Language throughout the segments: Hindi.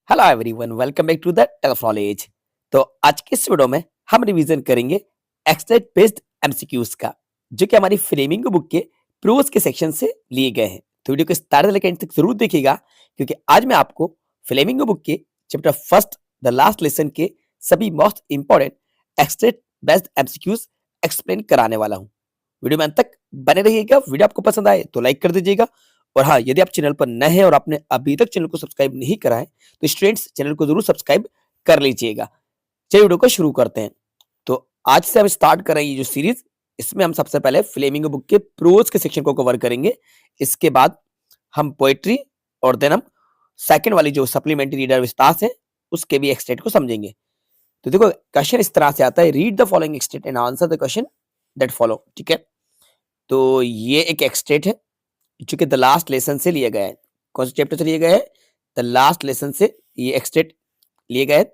Hello everyone, welcome back to the tough knowledge. तो आज के इस वीडियो में हम रिवीजन करेंगे एक्सटेट बेस्ड एमसीक्यूज का, जो कि हमारी फ्लेमिंगो बुक के प्रोज के सेक्शन से लिए गए हैं। तो वीडियो को स्टार्ट से लेकर एंड तक जरूर देखिएगा, क्योंकि आज मैं आपको फ्लेमिंगो बुक के chapter first the last lesson के सभी most important extract based MCQs explain कराने वाला हूँ। वीडियो में अंत तक बने रहिएगा। वीडियो आपको पसंद आए तो लाइक कर दीजिएगा, और हाँ, यदि आप चैनल पर नए हैं और आपने अभी तक चैनल को सब्सक्राइब नहीं करा है तो स्टूडेंट्स चैनल को जरूर सब्सक्राइब कर लीजिएगा। चलिए वीडियो को शुरू करते हैं। तो आज से हम स्टार्ट कर रहे हैं ये जो सीरीज, इसमें हम सबसे पहले फ्लेमिंगो बुक के प्रोज के सेक्शन को कवर करेंगे। इसके बाद हम पोएट्री और देन हम सेकंड वाली जो सप्लीमेंट्री रीडर विस्तार है उसके भी एक्सटेंट को समझेंगे। तो देखो, क्वेश्चन इस तरह से आता है, read the following extent and answer the question that follow. ठीक है, तो ये एक एक्सटेंट है जो कि द लास्ट लेसन से लिया गया है। कौन से चैप्टर से लिया गया है? द लास्ट लेसन से ये एक्सटेंट लिए गए।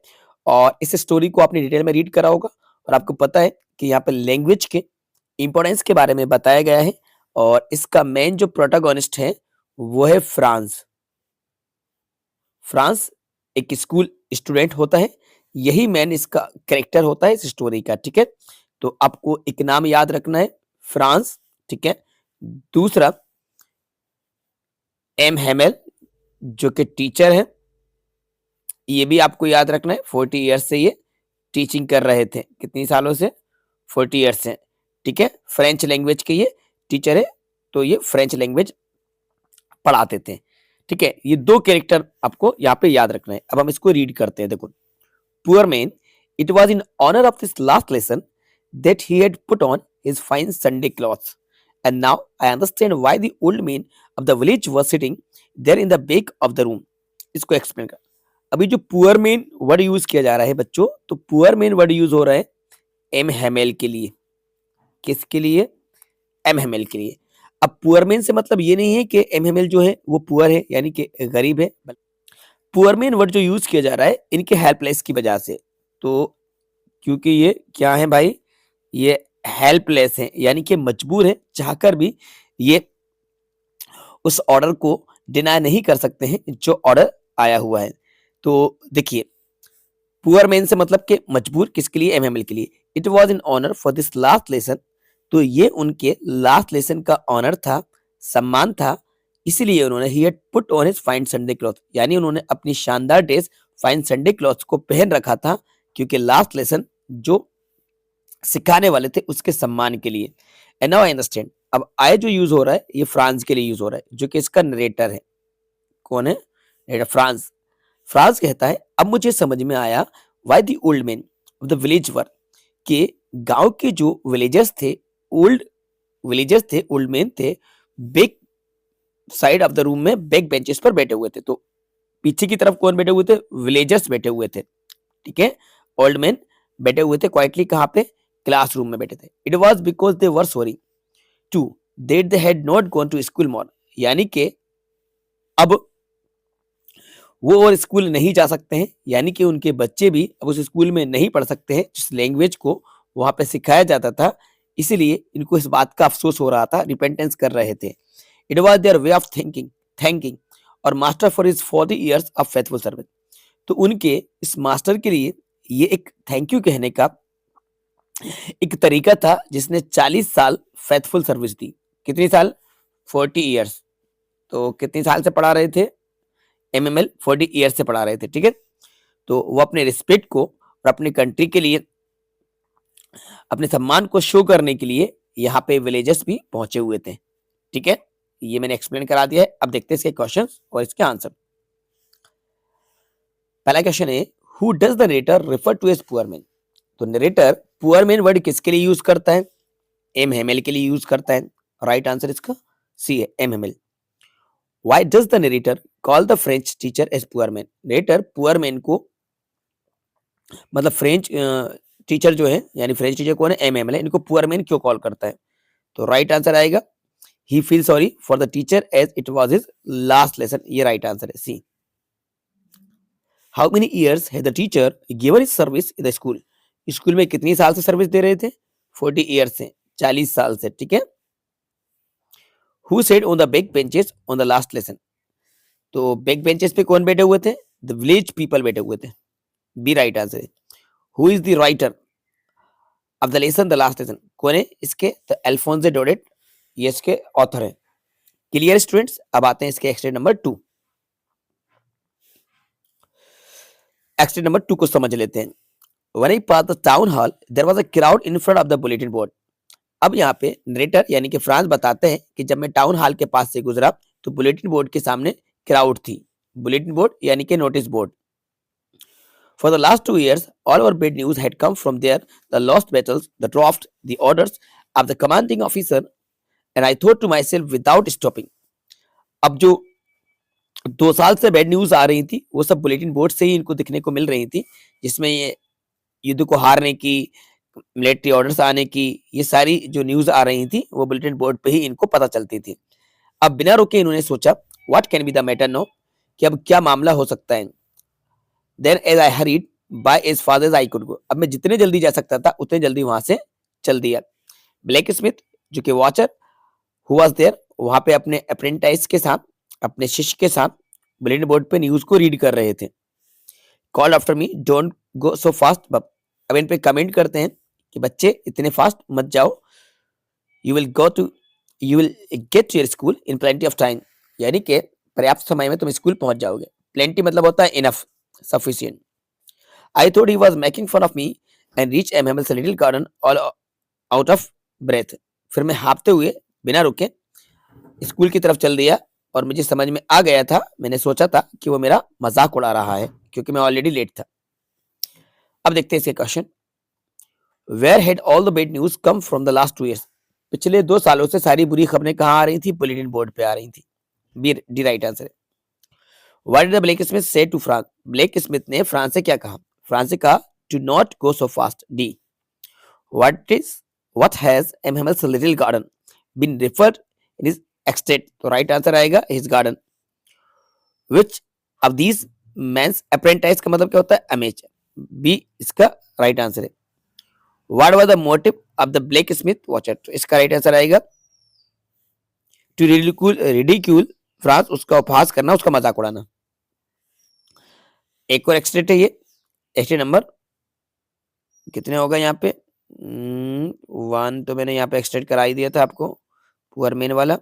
और इस स्टोरी को आपने डिटेल में रीड करा होगा, और आपको पता है कि यहाँ पे लैंग्वेज के इंपॉर्टेंस के बारे में बताया गया है। और इसका मेन जो प्रोटोगोनिस्ट है वो है फ्रांस। फ्रांस एक स्कूल स्टूडेंट होता है, यही मेन इसका कैरेक्टर होता है इस स्टोरी का। ठीक है, तो आपको एक नाम याद रखना है, फ्रांस। ठीक है, दूसरा एम हेमेल जो कि टीचर है, ये भी आपको याद रखना है। 40 ईयर्स से ये टीचिंग कर रहे थे। कितनी सालों से? 40 ईयर्स से। ठीक है, फ्रेंच लैंग्वेज के ये टीचर है, तो ये फ्रेंच लैंग्वेज पढ़ाते थे। ठीक है, ये दो कैरेक्टर आपको यहाँ पे याद रखना है। अब हम इसको रीड करते हैं। देखो, poor man, it was in honour of this last lesson that he had put on his fine Sunday clothes, and now I understand why the old man of the village was sitting there in the back of the room. इसको एक्सप्लेन कर। अभी जो पुअर मैन वर्ड यूज किया जा रहा है बच्चों, तो पुअर मैन वर्ड यूज हो रहा है एम हेमेल के लिए। किसके लिए? एम हेमेल के लिए। अब पुअर मैन से मतलब ये नहीं है कि एम हेमेल जो है वो पुअर है, यानी कि गरीब है। पुअर मैन वर्ड जो यूज किया जा रहा है इनके हेल्पलेस की वजह से। तो क्योंकि ये क्या है भाई, ये हेल्पलेस है, यानी कि मजबूर है, चाहकर भी ये उस ऑर्डर को डिनाई नहीं कर सकते हैं जो ऑर्डर आया हुआ है। तो देखिए, पुअर मैन से मतलब कि मजबूर, किसके लिए? एमएमएल के लिए। It was in honour for this last lesson, तो ये उनके लास्ट लेसन का ऑनर था, सम्मान था, इसलिए उन्होंने ही had put on his fine Sunday cloth, यानी उन्होंने अपनी शानदार ड्रेस फाइन संडे क्लॉथ को पहन रखा था, क्योंकि लास्ट लेसन जो सिखाने वाले थे उसके सम्मान के लिए। एंड नाउ आई अंडरस्टैंड, अब आई जो यूज हो रहा है ये फ्रांस के लिए यूज हो रहा है, जो कि इसका नरेटर है। कौन है नरेटर? फ्रांस। फ्रांस कहता है, अब मुझे समझ में आया why the old man of the village were, के गांव के जो विलेजर्स थे, ओल्ड विलेजर्स थे, ओल्ड मैन थे, back side of the room में बैक बेंचेस पर बैठे हुए थे। तो पीछे की तरफ कौन बैठे हुए थे? विलेजर्स बैठे हुए थे। ठीक है, ओल्ड मैन बैठे हुए थे क्वाइटली। कहाँ पे? क्लासरूम में बैठे थे। It was because they were sorry to that they had not gone to school more, यानी कि अब वो और स्कूल नहीं जा सकते हैं, यानी कि उनके बच्चे भी अब उस स्कूल में नहीं पढ़ सकते हैं जिस लैंग्वेज को वहां पे सिखाया जाता था। इसीलिए इनको इस बात का अफसोस हो रहा था, रिपेंटेंस कर रहे थे। It was their way of thinking, thanking और master for his 40 years of faithful service. तो उनके इस मास्टर के लिए ये एक थैंक यू कहने का एक तरीका था, जिसने 40 साल फेथफुल सर्विस दी। कितनी साल? 40 ईयर्स। तो कितनी साल से पढ़ा रहे थे? एमएमएल 40 ईयर्स से पढ़ा रहे थे। ठीक है, तो वो अपने रिस्पेक्ट को और अपने कंट्री के लिए, अपने सम्मान को शो करने के लिए यहाँ पे विलेजर्स भी पहुंचे हुए थे। ठीक है, ये मैंने एक्सप्लेन करा दिया है। अब देखते हैं इसके क्वेश्चन और इसके आंसर। पहला क्वेश्चन है, who does the narrator refer to as poor man? तो नरेटर पुअर मैन वर्ड किसके लिए यूज करता है? एम हेमेल के लिए यूज करता है। राइट आंसर इसका सी है, M Hamel. Why does the narrator call the French teacher as poor man? Narrator poor man को, मतलब फ्रेंच टीचर जो है, यानी फ्रेंच टीचर कौन है? एम हेमेल है, इनको पुअर मैन क्यों कॉल करता है? तो राइट आंसर आएगा, he feel sorry for the teacher as it was his last lesson. ये राइट आंसर है, C. How many years has the teacher given his service in the school? School में कितनी साल से सर्विस दे रहे थे? 40 ईयर्स से, 40 साल से। ठीक है, who said on the back benches on the last lesson? तो बैक बेंचेस पे कौन बैठे हुए थे? द विलेज पीपल बैठे हुए थे, बी राइट आंसर है। Who is the writer of the lesson the last lesson, कौन है इसके? तो अल्फोंसो डोडेट, ये इसके ऑथर है। Clear students? अब आते हैं इसके एक्सरसाइज नंबर 2। एक्सरसाइज नंबर 2 को समझ लेते हैं। When I passed the town hall, there was a crowd in front of the bulletin board. अब यहाँ पे नरेटर यानी कि फ्रांस बताते हैं कि जब मैं टाउन हॉल के पास से गुजरा तो बुलेटिन बोर्ड के सामने क्राउड थी। बुलेटिन बोर्ड यानी कि notice board. For the last 2 years, all our bad news had come from there, the lost battles, the draft, the orders of the commanding officer, and I thought to myself without stopping. अब जो 2 साल से बैड न्यूज आ रही थी वो सब बुलेटिन बोर्ड से ही इनको दिखने को मिल रही थी, जिसमें ये युद्ध को हारने की, मिलिट्री ऑर्डर्स आने की, ये सारी जो न्यूज आ रही थी वो बुलेटिन बोर्ड पे ही इनको पता चलती थी। अब बिना रुके इन्होंने सोचा what can be the matter no, कि अब क्या मामला हो सकता है। Then as I hurried by as fast as I could go, अब मैं जितने जल्दी जा सकता था उतने जल्दी वहां से चल दिया। ब्लैक स्मिथ जो कि वॉचर हु वाज देयर, वहां पे अपने अप्रेंटिस के साथ, अपने शिष्य के साथ बुलेटिन बोर्ड पे न्यूज को रीड कर रहे थे। Call after me don't go so fast, अब इन पे कमेंट करते हैं कि बच्चे इतने फास्ट मत जाओ। You will get to your school in plenty of time, यानी कि पर्याप्त समय में तुम स्कूल पहुंच जाओगे। प्लेंटी मतलब होता है enough, sufficient. I thought he was making fun of me and reach M Hamel's little garden all out of breath, फिर मैं हाँफते हुए बिना रुके स्कूल की तरफ चल दिया और मुझे समझ में आ गया था, मैंने सोचा था कि वो मेरा मजाक उड़ा रहा है क्योंकि मैं ऑलरेडी लेट था। अब देखते हैं इसके question. Where had all the bad news come from the last 2 years, पिछले 2 सालों से सारी बुरी खबरें कहाँ आ रही थी? बुलेटिन बोर्ड पे आ रही थी। बी डी राइट आंसर है। What did the blacksmith say to Franz, blacksmith ने फ्रांस से क्या कहा? फ्रांस से कहा to not go so fast. D what has M Hamel's little garden been referred in his extract, तो राइट आंसर आएगा his garden. Which of these means apprentice का मतलब क्या होता है? अमेच, बी इसका राइट आंसर है। What was the motive of the black Smith watcher, तो इसका राइट आंसर आएगा टू रिडिक्यूल फ्रांस, उसका उपहास करना, उसका मजाक उड़ाना। एक और एक्सटेट है ये, एक्सटेट नंबर कितने होगा यहाँ पे? 1 तो मैंने यहाँ पे एक्सटेट करा ही दिया था आपको, पुअर मेन वाला।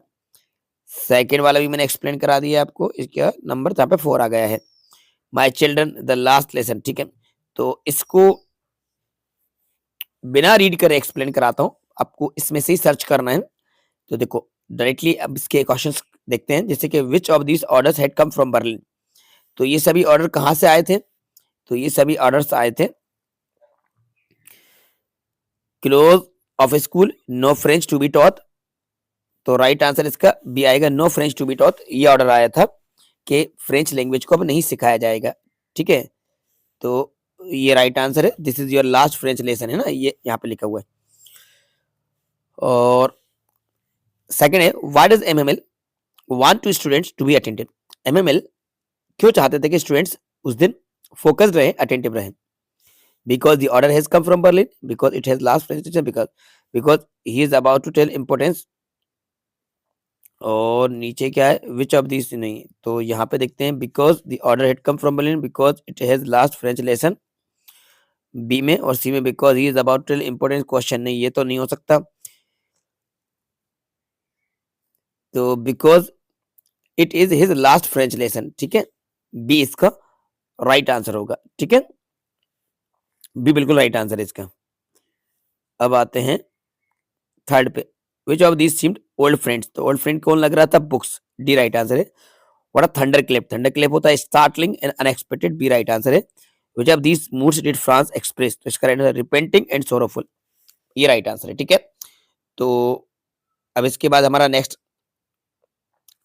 सेकेंड वाला भी मैंने एक्सप्लेन करा दिया आपको, इसका नंबर यहाँ पे 4 आ गया है। My children the last lesson, ठीक है, तो इसको बिना रीड करे एक्सप्लेन कराता हूँ, आपको इसमें से ही सर्च करना है। तो देखो डायरेक्टली अब इसके क्वेश्चंस देखते हैं, जैसे कि विच of these orders had come from Berlin, तो ये सभी ऑर्डर कहाँ से आए थे? तो ये सभी ऑर्डर्स आए थे close of school, no French to be taught, तो राइट आंसर इसका बी आएगा, no French to be taught. ये ऑर्डर आया था कि फ्रेंच लैंग्वेज को अब नहीं सिखाया जाएगा, ठीक है, तो ये राइट आंसर है। This is your last French lesson, है ना, ये यहाँ पे लिखा हुआ है। और सेकंड है why does MML want to students to be attentive, MML क्यों चाहते थे कि स्टूडेंट्स उस दिन फोकस्ड रहे, अटेंटिव रहे? Because the order has come from Berlin, because it has last French lesson, because he is about to tell importance, और नीचे क्या है? विच ऑफ दिस नहीं, तो यहाँ पे देखते हैं because the order had come from Berlin, because it has last French lesson B में, और सी में because he is about to tell important question, नहीं ये तो नहीं हो सकता, तो because it is his last French lesson, ठीक है, बी इसका राइट आंसर होगा, ठीक है, बी बिल्कुल राइट आंसर है इसका। अब आते हैं थर्ड पे, which of these seemed old friends, तो ओल्ड फ्रेंड कौन लग रहा था? बुक्स, डी राइट आंसर है। What a thunderclap, thunderclap होता है startling and unexpected, B right answer है। Which of these moods did Franz express, तो इसका right answer repenting and sorrowful, ये राइट आंसर है, ठीक है। तो अब इसके बाद हमारा नेक्स्ट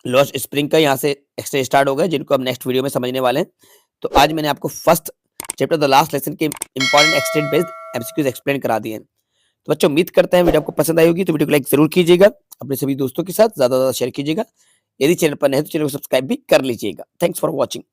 लॉस्ट स्प्रिंग का यहाँ से एक्सरसाइज स्टार्ट हो गया, जिनको हम नेक्स्ट वीडियो में समझने वाले हैं। तो आज मैंने आपको first chapter the last lesson के important extract based MCQs explain करा दिए हैं। तो बच्चों उम्मीद करते हैं वीडियो आपको पसंद आई होगी, तो वीडियो को लाइक जरूर कीजिएगा, अपने सभी दोस्तों के साथ ज्यादा शेयर कीजिएगा। यदि चैनल पर नए तो चैनल को सब्सक्राइब भी कर लीजिएगा। Thanks for watching.